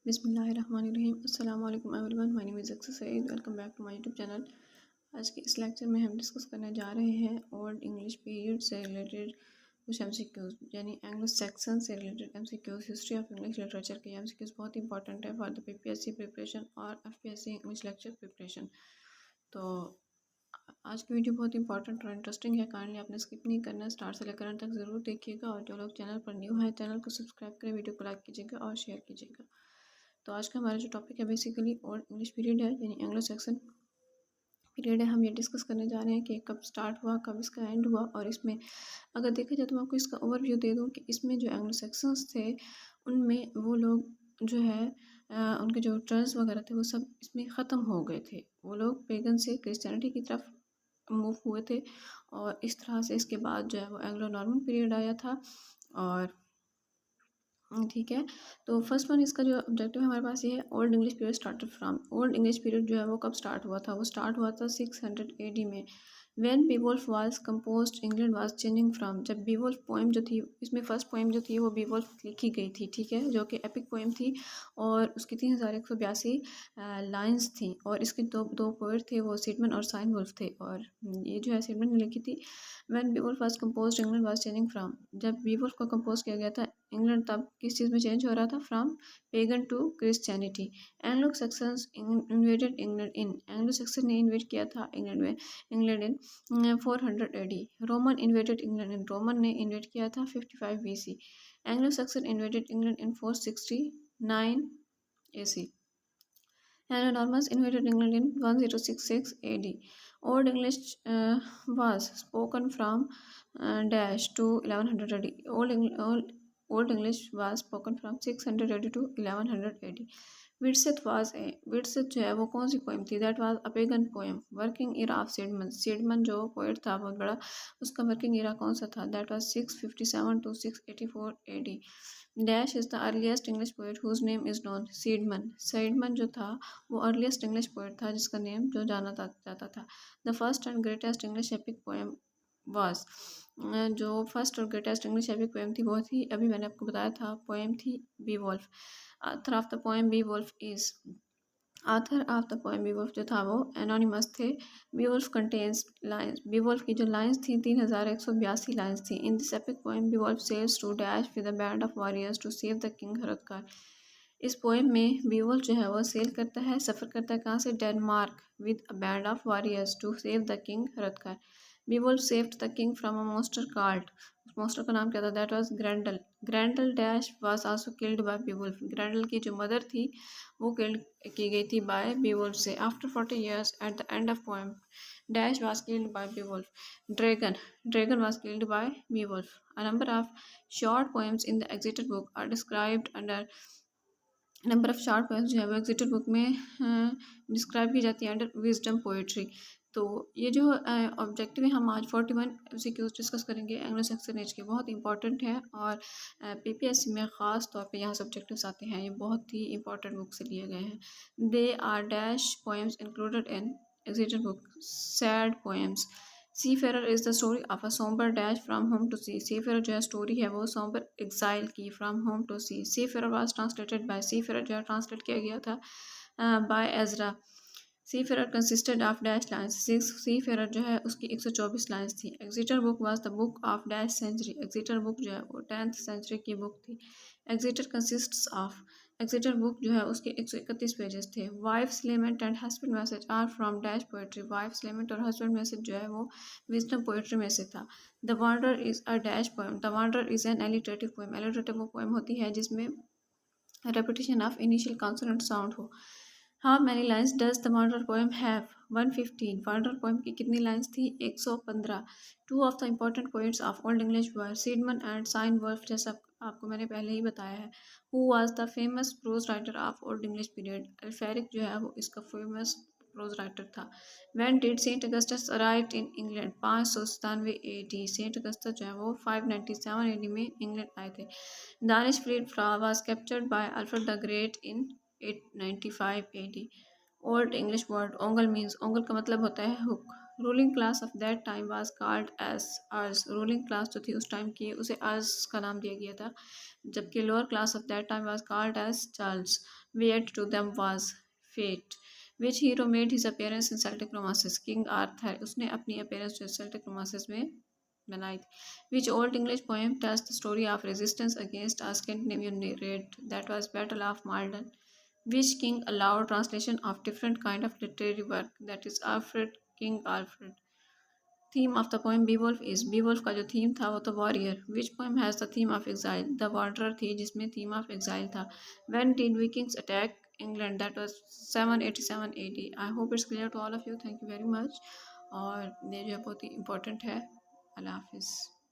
बिस्मिल्लाहिर्रहमानिर्रहीम। अस्सलाम वालेकुम एवरीवन, माय नेम इज़ अक्सर Saeed. Welcome back to my YouTube channel. आज के इस लेक्चर में हम डिस्कस करने जा रहे हैं ओल्ड इंग्लिश पीरियड से रिलेटेड कुछ एमसीक्यूज़, यानी एंग्लो सैक्सन से related MCQs. History of English literature के एमसीक्यूज़ बहुत इंपॉर्टेंट है फॉर द पीपीएससी प्रिपरेशन और एफपीएससी इंग्लिश लेक्चर प्रिपरेशन। तो आज की वीडियो बहुत इंपॉर्टेंट और इंटरेस्टिंग है, काइंडली आपने स्किप नहीं करना, स्टार्ट से लेकर अंत तक ज़रूर देखिएगा। और जो लोग चैनल पर न्यू है, चैनल को सब्सक्राइब करें, वीडियो को लाइक कीजिएगा और शेयर कीजिएगा। तो आज का हमारा जो टॉपिक है बेसिकली ओल्ड इंग्लिश पीरियड है, यानी एंग्लो सैक्सन पीरियड है। हम ये डिस्कस करने जा रहे हैं कि कब स्टार्ट हुआ, कब इसका एंड हुआ। और इसमें अगर देखा जाए तो मैं आपको इसका ओवरव्यू दे दूँ कि इसमें जो एंग्लो सैक्सन्स थे उनमें वो लोग जो है उनके जो ट्रायल्स वगैरह थे वो सब इसमें ख़त्म हो गए थे। वो लोग पेगन से क्रिश्चियनिटी की तरफ मूव हुए थे और इस तरह से इसके बाद जो है वो एंग्लो नॉर्मन पीरियड आया था। और ठीक है, तो फर्स्ट वन इसका जो ऑब्जेक्टिव हमारे पास ये है, old English period started from. Old English period जो है वो कब स्टार्ट हुआ था? वो स्टार्ट हुआ था 600 AD में। When Beowulf was composed England was changing from. जब बीवोल्फ पोएम जो थी, इसमें फर्स्ट पोएम जो थी वो बीवोल्फ लिखी गई थी, ठीक है, जो कि एपिक पोएम थी और उसकी 3182 लाइन्स थी। और इसके दो दो पोएट थे, वो सीडमन और साइन वुल्फ थे। और ये जो है सीडमन ने लिखी थी। When Beowulf was composed England was changing from. जब बीवोल्फ को कंपोज किया गया था इंग्लैंड, तब किस चीज़ में चेंज हो रहा था? From pagan to Christianity. Anglo Saxons invaded England in. Anglo Saxon ने इन्वेट किया था England in 400 AD। Roman invaded England in. Roman ने इन्वेट किया था 55 BC। Anglo Saxon invaded England in 469 AC। Anglo Normans invaded England in 1066 AD. Old English was spoken from dash to 1100 AD. Old English was spoken from 600 AD to 1100 AD. Widsith जो है वो कौन सी poem थी? That was a pagan poem. Working era of Caedmon. Caedmon जो poet था बहुत बड़ा, उसका वर्किंग इरा कौन सा था? That was 657 to 684 AD. Dash is the earliest English poet whose name is known. Caedmon. Caedmon जो था वो अर्लीस्ट इंग्लिश पोएट था जिसका नेम जो जाना जाता था। The first and greatest English epic poem was. जो फर्स्ट और ग्रेटेस्ट इंग्लिश एपिक पोएम थी वो थी, अभी मैंने आपको बताया था, पोएम थी Beowulf. Author of the poem Beowulf is. Author of the poem Beowulf जो था वो एनोनिमस थे। बीवोल्फ कंटेन्स लाइन्स। बीवोल्फ की जो लाइन्स थी 3182 लाइन्स थी। In this epic poem Beowulf sails to dash with a band of warriors to save the king Hrothgar. इस poem में बीवोल्फ जो है वो सेल करता है, सफ़र करता है कहाँ से? Denmark, with a band of warriors to save the king Hrothgar. Beowulf saved the king from a monster called. उस मॉन्स्टर का नाम क्या था? That was Grendel. Grendel dash was also killed by Beowulf. Grendel की जो mother थी वो killed की गई थी बाय बीवोल्फ से। After 40 years at the end of poem dash was killed by Beowulf. Dragon. Dragon was killed by Beowulf. A number of short poems in the Exeter Book are described under. Number of short poems जो है वो exerted book में describe की जाती है under wisdom poetry. तो ये जो ऑब्जेक्टिव है, हम आज 41 MCQs डिस्कस करेंगे एंग्लो सैक्सन एज के, बहुत इंपॉर्टेंट है। और पीपीएससी में ख़ास तौर पे यहाँ सब्जेक्टिव्स आते हैं, ये बहुत ही इंपॉर्टेंट बुक से लिए गए हैं। They are dash poems included in Exeter Book. Sad poems. Seafarer is the story of a sombre dash from home to sea. Seafarer जो है स्टोरी है वो सोम्बर एग्जाइल की, from home to sea. Seafarer was translated by. Seafarer जो है translate किया गया था by Ezra. Seafarer consisted of dash lines. Seafarer जो है उसकी 124 लाइन्स थी। Exeter Book was the book of dash century. Exeter Book जो है वो 10th सेंचुरी की बुक थी। Exeter consists of. Exeter Book जो है उसके 131 पेजेस थे। Wife's lament and husband message are from dash poetry. Wife's lament और हस्बैंड मैसेज जो है वो विजडम पोएट्री में से था। The Wanderer is a dash poem. The Wanderer is an alliterative poem. Alliterative वो पोएम होती है जिसमें repetition of initial consonant sound हो। How many lines does the Wanderer poem have? 115। Wanderer poem की कितनी लाइन्स थी? 115। Two of the important poets of old English were Caedmon and Cynewulf, जैसा आपको मैंने पहले ही बताया है। Who was the famous prose writer of old English period? Aelfric जो है वो इसका फेमस प्रोज राइटर था। When did Saint Augustus arrive in England? 597 AD। Saint Augustus जो है वो 597 AD में इंग्लैंड आए थे। Danish fleet was captured by Alfred the Great in 895 AD. Old English word angle means. Angle का मतलब होता है hook. Ruling class of that time was called as earls. Ruling class जो थी उस टाइम की उसे अर्स का नाम दिया गया था, जबकि lower class of that time was called as churls. Wait to them was fate. Which hero made his appearance in Celtic romances. King Arthur, उसने अपनी अपीयरेंस जो सेल्टिक रोमांसेस में बनाई थी। Which old English poem tells the story of resistance against a Scandinavian raid, that was battle of Maldon. Which king allowed translation of different kind of literary work, that is Alfred, King Alfred? Theme of the poem Beowulf is, Beowulf का जो theme था वो तो warrior. Which poem has the theme of exile? The Wanderer थी जिसमें theme of exile था. When did Vikings attack England? That was 787 AD. I hope it's clear to all of you. Thank you very much. और ये जो बहुत ही important है. अल्लाह हाफिज़.